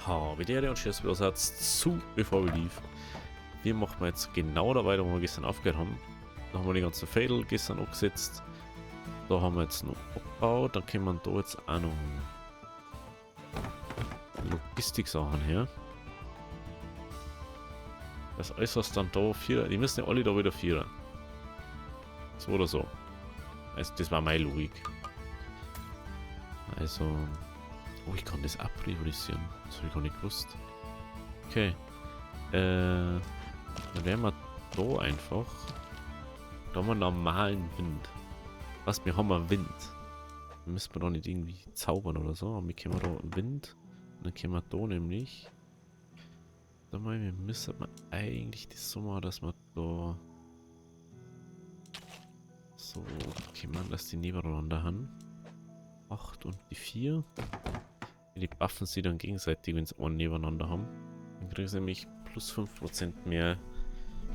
Habidere und Schiss Satz zu, bevor wir lief. Wir machen jetzt genau da weiter, wo wir gestern aufgehört haben. Da haben wir die ganzen Fädel gestern angesetzt. Da haben wir jetzt noch abgebaut. Dann können wir da jetzt auch noch Logistik-Sachen her. Das alles, was dann da Vierer, die müssen ja alle da wieder Vierer. So oder so. Also das war meine Logik. Also, oh, ich kann das abpriorisieren. Das habe ich gar nicht gewusst. Okay. Dann werden wir da einfach. Da haben wir normalen Wind. Was, wir haben einen Wind. Dann müssen wir da nicht irgendwie zaubern oder so. Aber wir können da Wind. Und dann können wir da nämlich. Da mal, wir müssen eigentlich das so machen, dass wir da. So, okay, man, dass die nebeneinander haben. 8 und die 4. Die buffen sie dann gegenseitig, wenn sie einen nebeneinander haben. Dann kriegen sie nämlich plus 5% mehr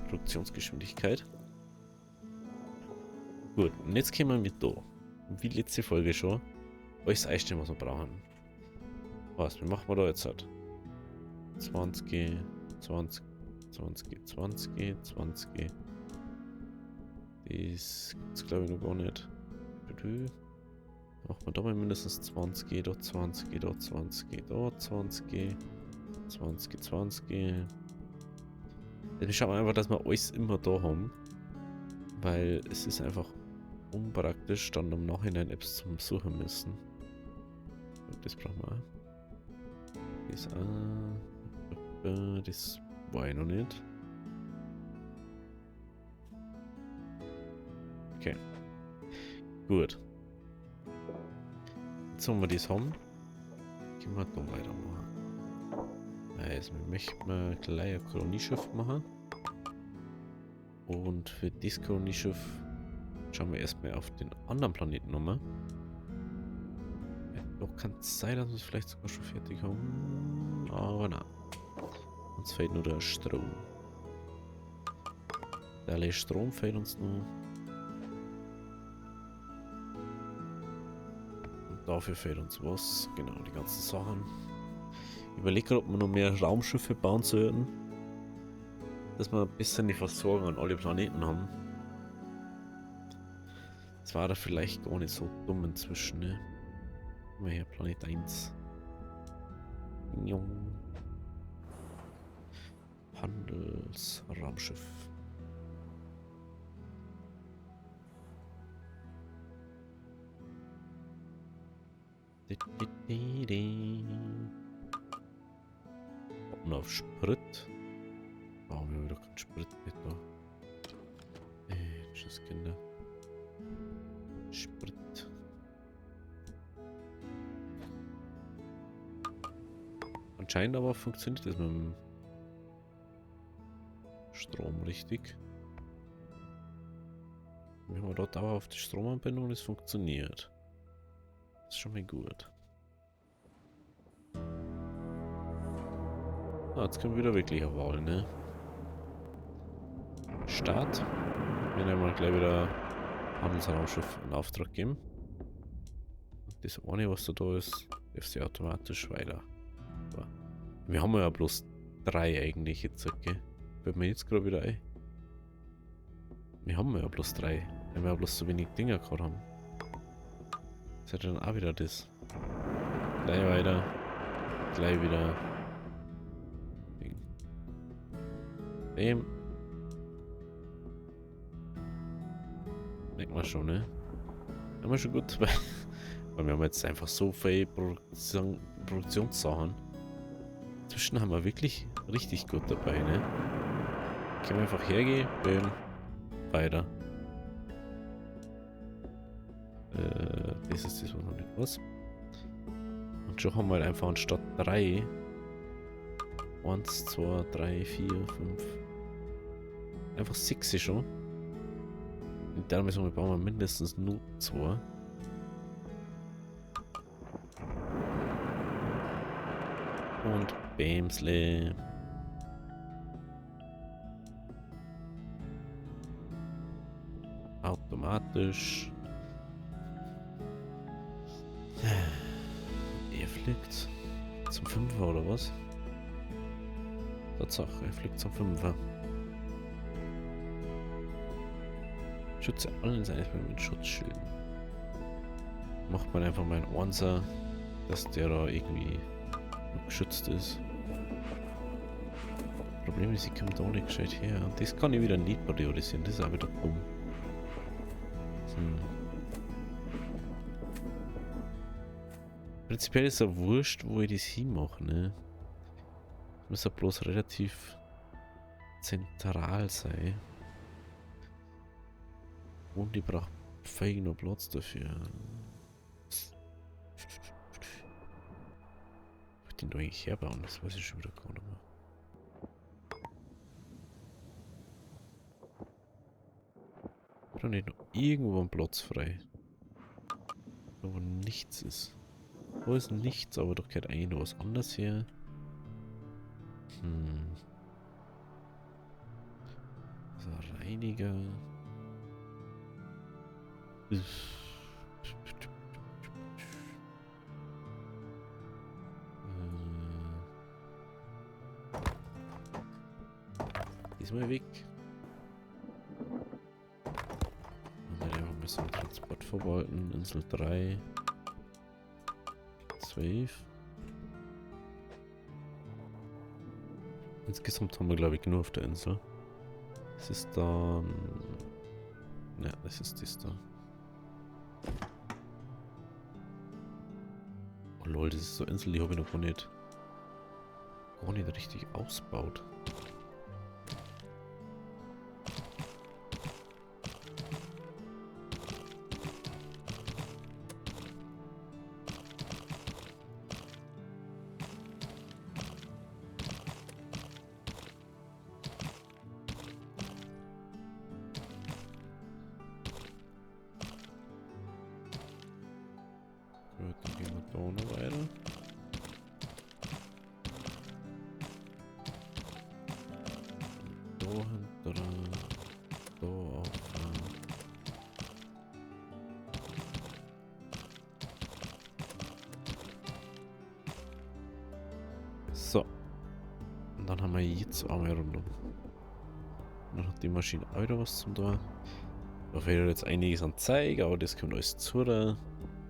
Produktionsgeschwindigkeit. Gut, und jetzt kommen wir da. Wie letzte Folge schon. Alles einstellen, was wir brauchen. Was, wie machen wir da jetzt halt? 20, 20, 20, 20, 20. Das gibt's glaube ich noch gar nicht. Machen wir da mal mindestens 20, da 20, da 20, da 20, 20, 20. Dann schauen wir einfach, dass wir alles immer da haben. Weil es ist einfach unpraktisch, dann im Nachhinein Apps zum Suchen müssen. Und das brauchen wir auch. Das war ich noch nicht. Okay. Gut. Jetzt haben wir das haben. Können wir da weitermachen. Also, wir möchten gleich ein Kolonieschiff machen. Und für das Kolonieschiff schauen wir erstmal auf den anderen Planeten nochmal. Doch kann es sein, dass wir es vielleicht sogar schon fertig haben. Aber nein. Uns fehlt nur der Strom. Der Strom fehlt uns nur. Und dafür fehlt uns was. Genau, die ganzen Sachen. Ich überlege gerade, ob wir noch mehr Raumschiffe bauen sollten. Dass wir ein bisschen die Versorgung an alle Planeten haben. Das war da vielleicht gar nicht so dumm inzwischen, ne? Mal her, Planet 1. Handelsraumschiff. Und auf Sprit. Warum haben wir doch keinen Sprit mit da? Tschüss, Kinder. Sprit. Anscheinend aber funktioniert das mit dem Strom richtig. Wir haben dort aber auf die Stromanbindung und es funktioniert. Das ist schon mal gut. Ah, jetzt können wir wieder wirklich auf Wahl, ne? Start. Wir werden mal gleich wieder Handelsraumschiff in Auftrag geben. Das eine, was da ist, darf sie automatisch weiter. So. Wir haben ja bloß 3 eigentlich jetzt, okay? Fällt mir jetzt gerade wieder ein. Wir haben ja bloß 3, weil wir ja bloß so wenig Dinger gehabt haben. Das ist ja dann auch wieder das. Gleich weiter. Gleich wieder. Bam. Merkt man schon, ne? Haben wir schon gut dabei. Weil wir haben jetzt einfach so viele Produktionssachen. Inzwischen haben wir wirklich richtig gut dabei, ne? Können wir einfach hergehen, bam, weiter. Das ist das, was noch nicht was. Und schon haben wir halt einfach anstatt 3 1, 2, 3, 4, 5 einfach 6 schon. Und da müssen wir bauen wir mindestens nur 2. Und Bämsle. Automatisch. Er fliegt. zum Fünfer oder was? Tatsache, er fliegt zum Fünfer. Schütze allen seines mit Schutzschilden. Macht man einfach mal einen Onser, dass der da irgendwie noch geschützt ist. Problem ist, ich komme da nicht gescheit her. Und das kann ich wieder nicht priorisieren, das ist auch wieder dumm. Prinzipiell ist es ja wurscht, wo ich das hinmache, ne? Es muss ja bloß relativ zentral sein. Und ich brauche fähig noch Platz dafür. Ich den da eigentlich herbauen, das weiß ich schon wieder gar nicht mehr. Ich habe nicht noch irgendwo einen Platz frei. Da wo nichts ist. Wo ist nichts, aber doch gehört eigentlich noch was anderes her. So, Reiniger. Diesmal weg. Und dann einfach mal so einen Transport verwalten. Insel 3. 12. Insgesamt haben wir, glaube ich, nur auf der Insel. Das ist dann... Ne, das ist das da. Oh lol, das ist so eine Insel, die habe ich noch gar nicht richtig ausgebaut. Gut, dann gehen wir da noch weiter. Da hinter, da auf. So. Und dann haben wir jetzt einmal rundum. Dann hat die Maschine auch wieder was zum tun. Da fehlt jetzt einiges an Zeug, aber das kommt alles zu.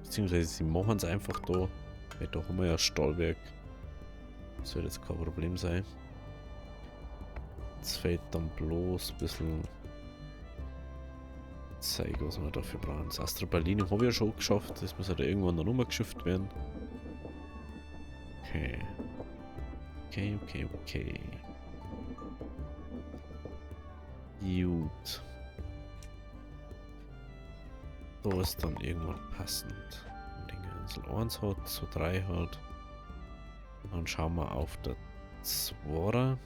Beziehungsweise sie machen es einfach da. Weil da haben wir ja Stahlwerk. Das soll jetzt kein Problem sein. Jetzt fehlt dann bloß ein bisschen Zeug, was wir dafür brauchen. Das Astrobalinium habe ich ja schon geschafft. Das muss halt irgendwann dann umgeschifft werden. Okay. Okay. Gut. Da ist dann irgendwann passend. Wenn die Insel 1 hat, so 3 hat. Dann schauen wir auf der 2.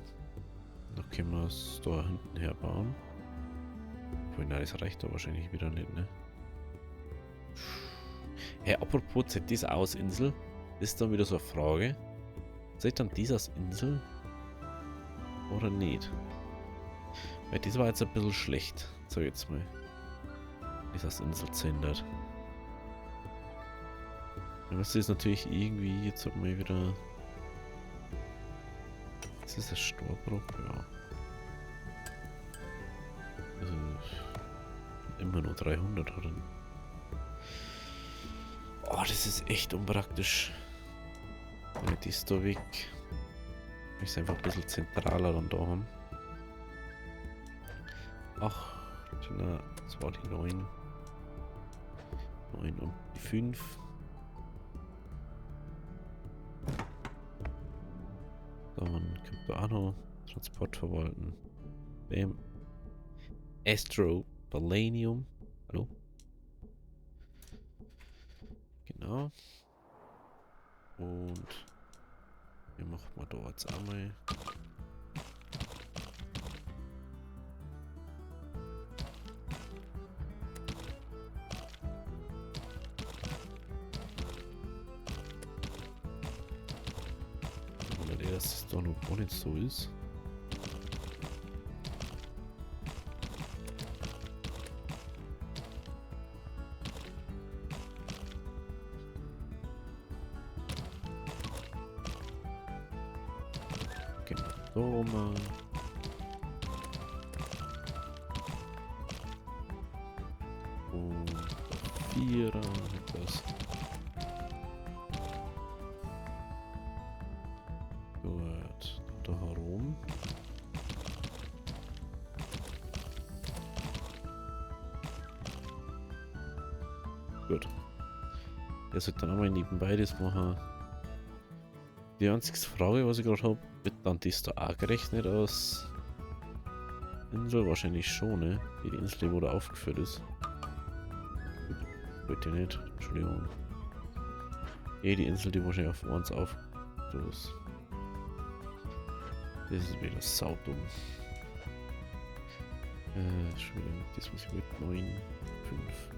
Da können wir es da hinten her bauen. Obwohl, nein, das reicht da wahrscheinlich wieder nicht, ne? Hey, apropos, zählt das aus Insel? Das ist dann wieder so eine Frage. Zählt dann das als Insel? Oder nicht? Weil das war jetzt ein bisschen schlecht, sag ich jetzt mal. Das als Insel zählt. Dann müsste es natürlich irgendwie jetzt mal wieder... Das ist das Starbruch, ja. Also, immer nur 300 oder? Oh, das ist echt unpraktisch. Wenn wir das da weg. Ich muss einfach ein bisschen zentraler dann da haben. Ach, na, das war die 9. 9 und die 5. Dann kommt da auch noch Transport verwalten. Bam. Astrobalanium. Hallo? Genau. Und wir machen mal da jetzt einmal. Dass es doch noch gar nicht so ist. so rum. Und 4 etwas. Gut, da herum. Gut. Der sollte dann auch mal nebenbei das machen. Die einzige Frage, was ich gerade habe, wird dann das da auch gerechnet als Insel? Wahrscheinlich schon, ne? Die Insel, wo da aufgeführt ist. Wollte ich nicht, Entschuldigung. Die Insel, die wahrscheinlich auf uns aufgeführt ist. Das ist wieder saudumm. Schon wieder das, was ich wollte. 9, 5.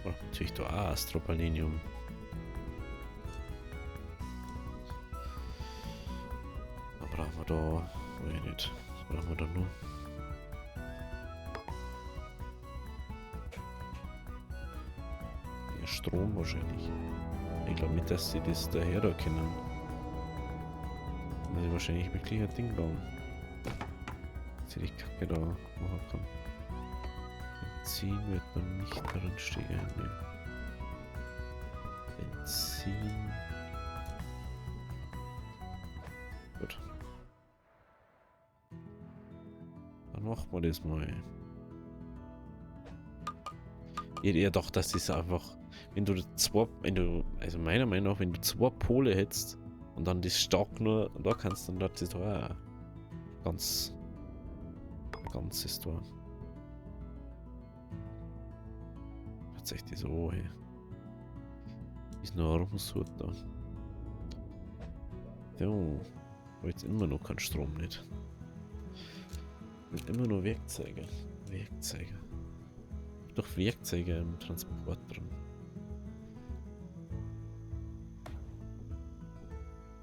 Oh, natürlich da auch Astropalinium. Was brauchen wir da? Weiß ich nicht. Was brauchen wir da noch? Ja, Strom wahrscheinlich. Ich glaube nicht, dass sie das daher da kennen. Dass ich wahrscheinlich wirklich ein Ding bauen. Dass ich die Kacke da machen kann. Benzin wird dann nicht drin stehen. Ne. Benzin. Gut. Dann machen wir das mal. Ja, doch, das ist einfach. Also meiner Meinung nach, wenn du 2 Pole hättest und dann das stark nur, da kannst du dann das da auch ganz ist da. Tatsächlich so, hey. Ist noch rumsucht da. Jo, aber jetzt immer noch kein Strom nicht. Und immer nur Werkzeuge. Doch Werkzeuge im Transport drin.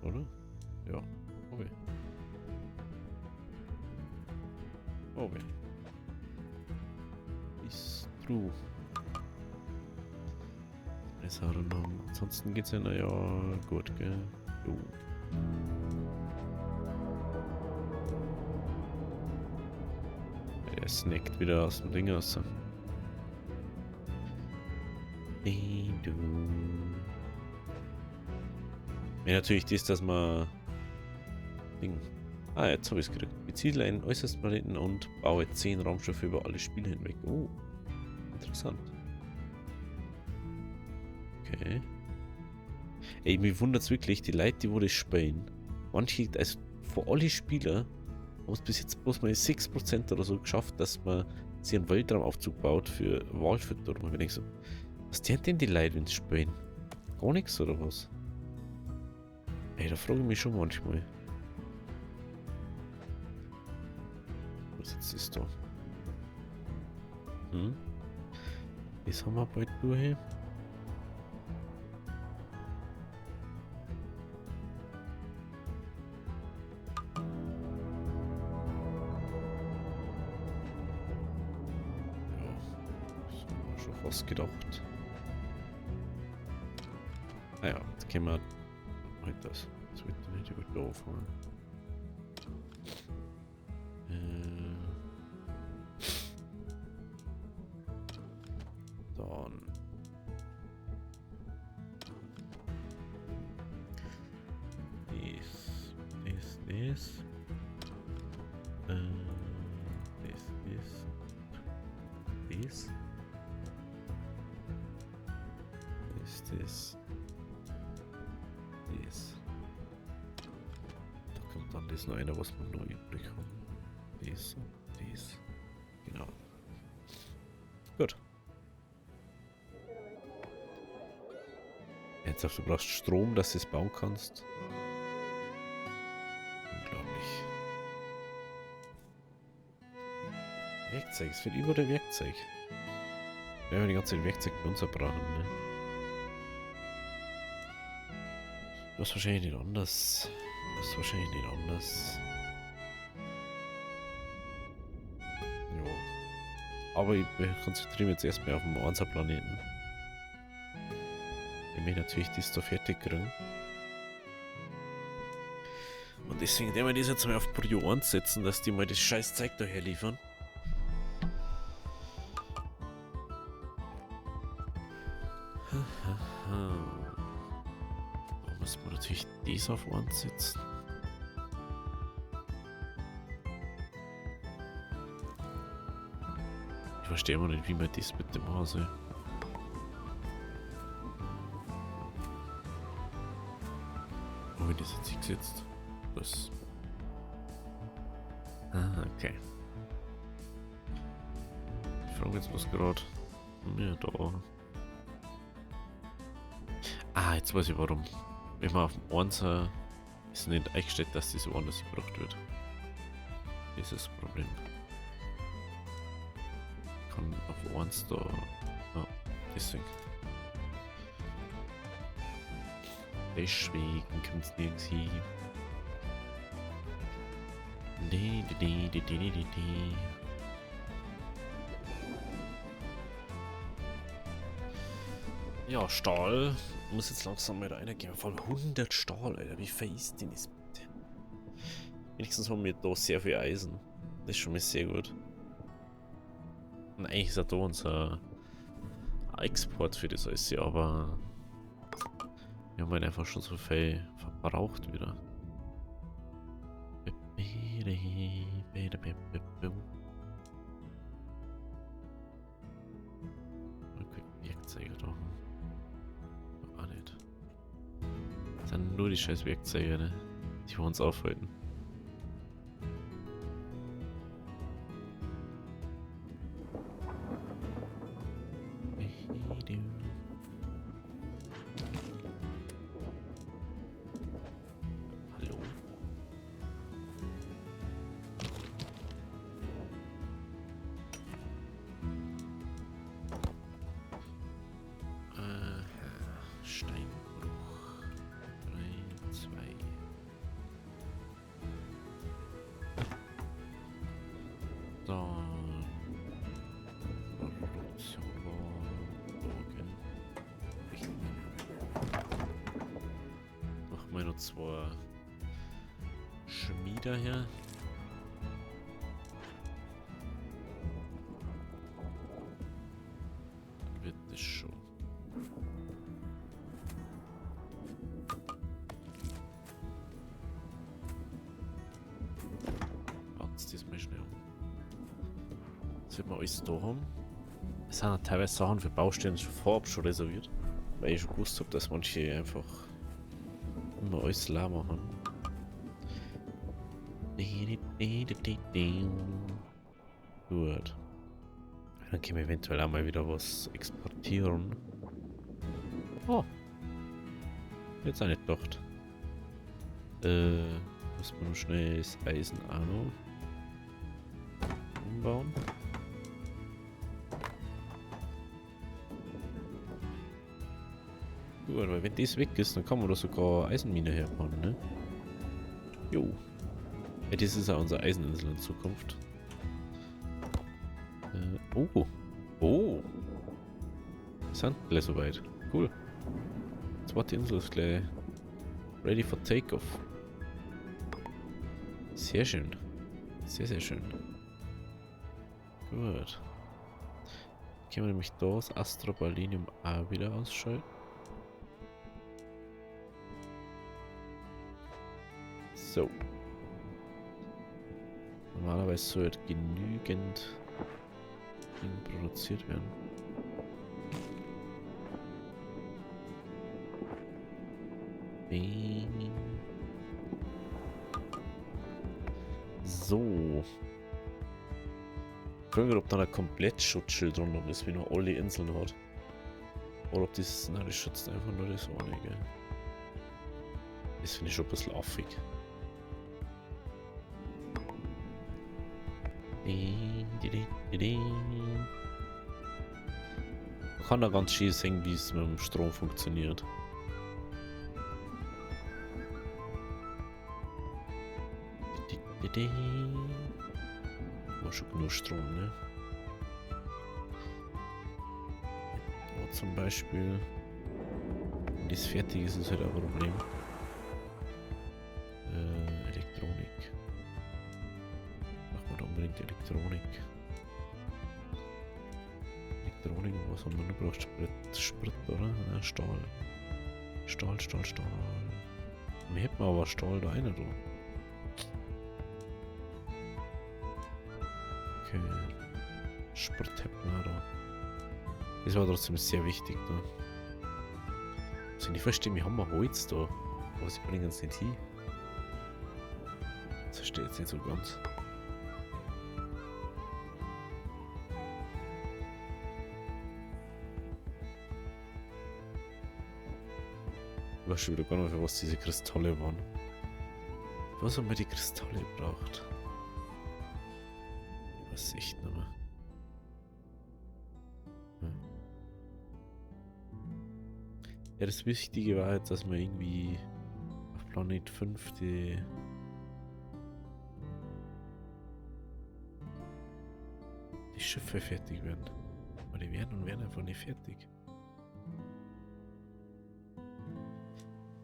Oder? Ja. Okay. Okay. Ist true. Es hat noch. Ansonsten geht's ja naja gut, gell? Jo. Er snackt wieder aus dem Ding raus. Ja, natürlich das, dass man Ding. Ah, jetzt habe ich es gekriegt. Beziele einen äußersten Planeten und baue 10 Raumschiffe über alle Spiele hinweg. Oh, interessant. Okay. Ey, mich wundert es wirklich, die Leute, die wo das spielen. Manche, also vor alle Spieler, haben es bis jetzt bloß mal 6% oder so geschafft, dass man sich einen Weltraumaufzug baut für Walfütterung. Und ich denke so, was tun denn die Leute, wenn sie spielen? Gar nichts oder was? Ey, da frage ich mich schon manchmal. Was jetzt ist da? Das haben wir bald durch. Was gedacht. Ah ja, jetzt können wir halt das. Das wird nicht über da fahren. Dann. Das. Da kommt dann das noch einer, was man noch übrig haben. Das. Genau. Gut. Jetzt du brauchst Strom, dass du es bauen kannst. Unglaublich. Werkzeug, es wird überall Werkzeug. Wir haben die ganze Zeit Werkzeug bei uns brauchen, ne? Das ist wahrscheinlich nicht anders. Jo. Aber ich konzentriere mich jetzt erstmal auf den 1er Planeten. Ich möchte natürlich das da fertig kriegen. Und deswegen werden wir das jetzt mal auf Prio 1 setzen, dass die mal das scheiß Zeug daher liefern. Da muss man natürlich das auf 1 setzen. Ich verstehe immer nicht, wie man das mit dem Hase. Wo wird das jetzt hingesetzt? Was? Ah, okay. Ich frage jetzt was gerade. Ja, da. Ah, jetzt weiß ich warum. Wenn man auf dem 1 ist nicht eingestellt, dass das woanders gebracht wird. Das ist das Problem. Ich kann auf 1 da. Ja, deswegen. Deswegen kommt es nirgends hin. Ja, Stahl muss jetzt langsam mal reingehen. Vor allem 100 Stahl, Alter. Wie viel ist denn das bitte? Wenigstens haben wir da sehr viel Eisen. Das ist schon mal sehr gut. Und eigentlich ist auch da unser Export für das alles, ja, aber wir haben halt einfach schon so viel verbraucht wieder. Okay, Werkzeuge da. Auch nicht. Das sind nur die scheiß Werkzeuge, ne? Die wir uns aufhalten. Hallo? Steinbruch. 3, 2. Dann. Produktion. Morgen. Machen wir noch 2 Schmiede her. Dann wird das schon. Warten das mal schnell um. Jetzt wird man alles da haben. Es sind teilweise Sachen für Baustellen schon vorab schon reserviert. Weil ich schon gewusst habe, dass manche einfach immer alles leer machen. Gut. Dann können wir eventuell auch mal wieder was exportieren. Oh. Jetzt auch nicht gedacht. Muss man noch schnell das Eisen auch noch umbauen. Gut, weil wenn das weg ist, dann kann man da sogar Eisenmine herbauen, ne? Jo. Ja, das ist ja unsere Eiseninsel in Zukunft. Oh. Oh. Sind gleich soweit. Cool. Zweite Insel ist gleich ready for takeoff. Sehr schön. Sehr, sehr schön. Gut. Können wir nämlich da das Astrobalinium auch wieder ausschalten. So. Normalerweise sollte genügend produziert werden. So. Ich frage mich, ob da ein Komplettschutzschild rundum ist, wie nur alle Inseln hat. Oder ob das, nein, das schützt einfach nur das eine, gell. Das finde ich schon ein bisschen affig. Man kann da ganz schön sehen, wie es mit dem Strom funktioniert. War schon genug Strom, ne? Aber zum Beispiel, wenn das fertig ist, ist halt ein Problem. Die Elektronik. Elektronik, was haben wir noch gebraucht? Sprit, oder? Ja, Stahl. Stahl. Wir hätten aber Stahl da rein, du. Okay. Sprit hätten wir da. Das war trotzdem sehr wichtig, da. Also ich verstehe, wir haben Holz da. Aber sie bringen es nicht hin. Das verstehe ich jetzt nicht so ganz. Ich weiß schon wieder gar nicht, für was diese Kristalle waren. Was haben wir die Kristalle gebraucht? Ich weiß echt nicht mehr. Ja, das Wichtige war jetzt, dass wir irgendwie auf Planet 5 die Schiffe fertig werden. Aber die werden einfach nicht fertig.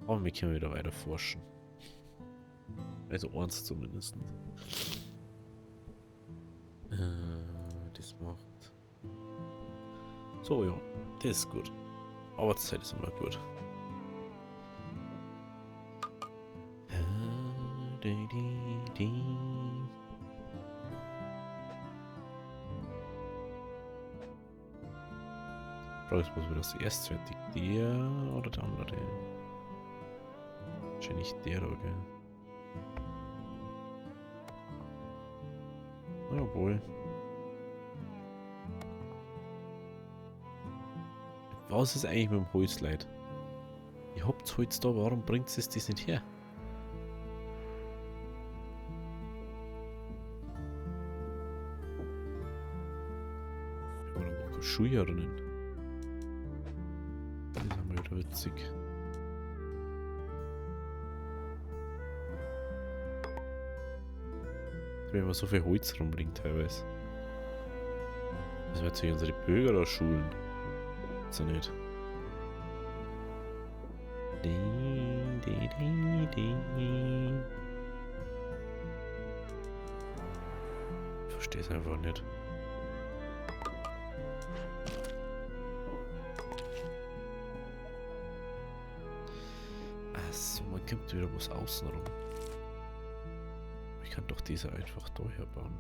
Aber wir können wieder weiter forschen. Also eins zumindest. Das macht... So, ja. Das ist gut. Arbeitszeit ist immer gut. Frage ist, was wird das erst fertig? Der oder der andere? Wahrscheinlich der, oder? Jawohl. Was ist eigentlich mit dem Holz, Leute? Ihr habt Holz da, warum bringt es das nicht her? Wir haben noch keine Schuljahrinnen. Das ist einmal wieder witzig. Wenn man so viel Holz rumbringt teilweise. Das wird sich unsere Bürger da schulen. So nicht. Ich verstehe es einfach nicht. Achso, man kommt wieder was außen rum. Ich kann doch diese einfach daher bauen.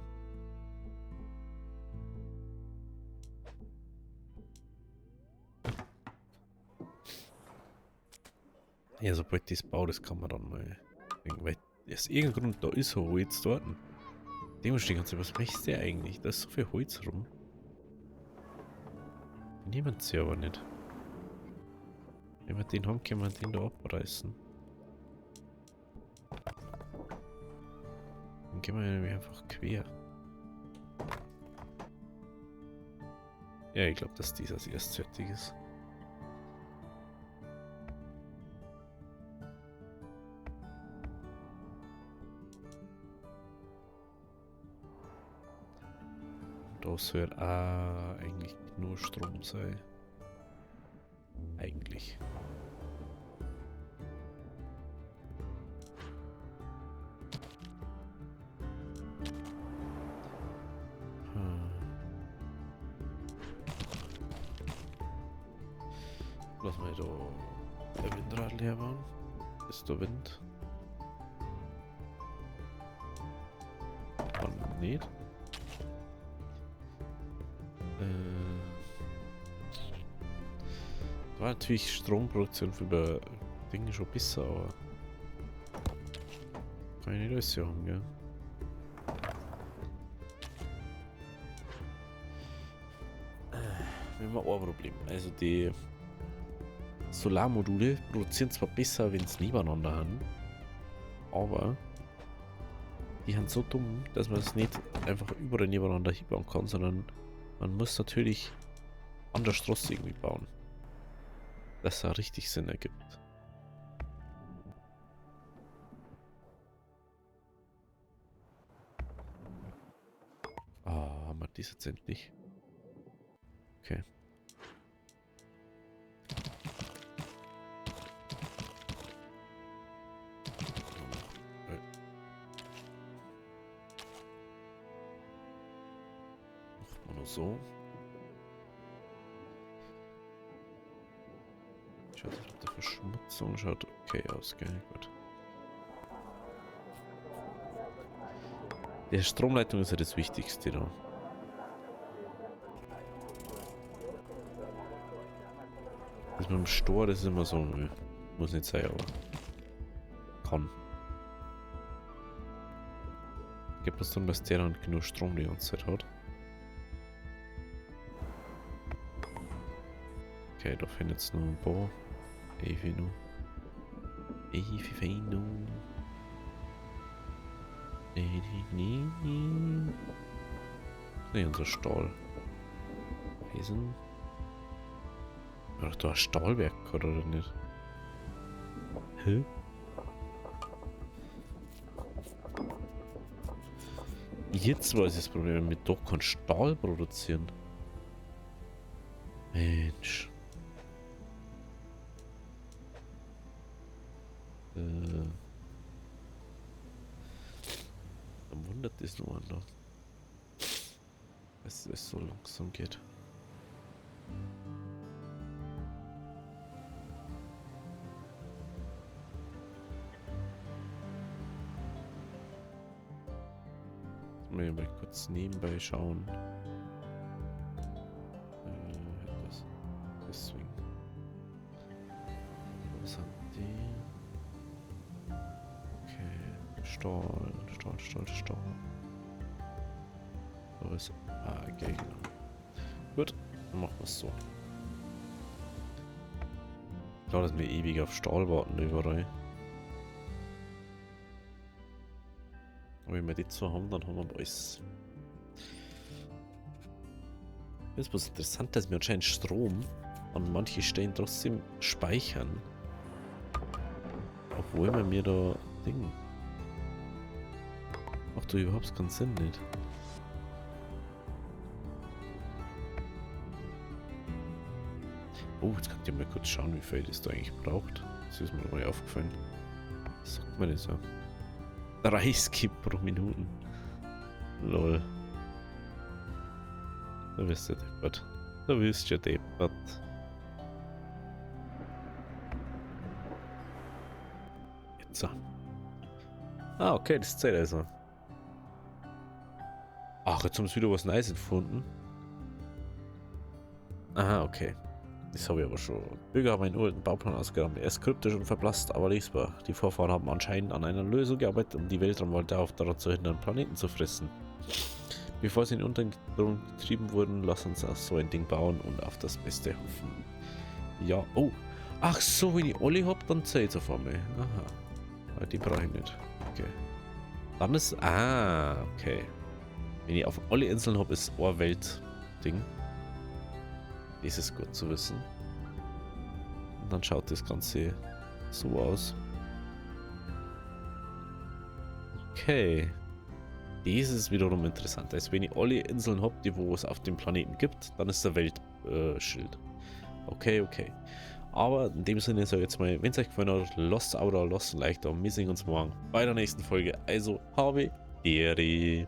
Ja, sobald ich das baue, das kann man dann mal. Weil aus irgendeinem Grund da ist so Holz dort. Dementsprechend kannst du, was möchtest du eigentlich? Da ist so viel Holz rum. Niemand sie aber nicht. Wenn wir den haben, können wir den da abreißen. Dann gehen wir nämlich einfach quer. Ja, ich glaube, dass dieser erst fertig ist. Das wird eigentlich nur Strom sein. Eigentlich. Lass mal da der Windrad leer bauen. Ist der Wind. Und nicht. War natürlich Stromproduktion für die Dinge schon besser, aber kann ich nicht alles haben, gell? Wir haben ein Problem. Also die Solarmodule produzieren zwar besser, wenn sie nebeneinander haben, aber die sind so dumm, dass man es nicht einfach überall nebeneinander hinbauen kann, sondern man muss natürlich an der Straße irgendwie bauen, dass es auch richtig Sinn ergibt. Ah, haben wir das jetzt endlich? Okay. nur so. Schaut auf der Verschmutzung, schaut okay aus, gell? Gut. Die Stromleitung ist ja das Wichtigste da. Das mit dem Stor, das ist immer so, muss nicht sein, aber kann. Gibt es dann, dass der dann genug Strom die ganze Zeit hat? Okay, da findet es noch ein paar. Evi noch. Evi feino. Ne, unser Stahl. Eisen. Ach, da ein Stahlwerk oder nicht? Hä? Jetzt weiß ich das Problem, mit doch kein Stahl produzieren. Mensch. Dann wundert das nur an, dass es so langsam geht. Mal kurz nebenbei schauen. Deswegen. Was haben die? Okay. Stahl. So ist. Ah, okay, genau. Gut, dann machen wir es so. Klar, dass wir ewig auf Stahl warten überall. Aber wenn wir die zwei haben, dann haben wir alles. Das ist was interessant, dass wir anscheinend Strom an manche Stellen trotzdem speichern. Obwohl wir mir da Ding. Macht doch überhaupt keinen Sinn nicht. Oh, jetzt könnt ihr mal kurz schauen, wie viel das da eigentlich braucht. Das ist mir mal aufgefallen. Was sagt man das so? 30 pro Minuten. Lol. Da wirst du deppert. Da wirst du deppert. Jetzt so. Ah, okay, das zählt also. Ach, jetzt haben sie wieder was Neues gefunden. Aha, okay. Das habe ich aber schon. Bürger haben einen uralten Bauplan ausgegraben. Er ist kryptisch und verblasst, aber lesbar. Die Vorfahren haben anscheinend an einer Lösung gearbeitet, um die Weltraumwelt daran zu hindern, Planeten zu fressen. Bevor sie in den Untergrund getrieben wurden, lass uns auch so ein Ding bauen und auf das Beste hoffen. Ja, oh. Ach so, wenn ich alle hab, dann zählt es auf einmal. Aha. Aber die brauche ich nicht. Okay. Dann ist. Ah, okay. Wenn ich auf alle Inseln habe, ist ein Welt-Ding. Das ist gut zu wissen. Und dann schaut das Ganze so aus. Okay. Das ist wiederum interessant. Also wenn ich alle Inseln habe, die wo es auf dem Planeten gibt, dann ist der Weltschild. Okay, okay. Aber in dem Sinne sage ich jetzt mal, wenn es euch gefallen hat, lasst ein Abo da, lasst ein Like da. Wir sehen uns morgen bei der nächsten Folge. Also, habe Ehre.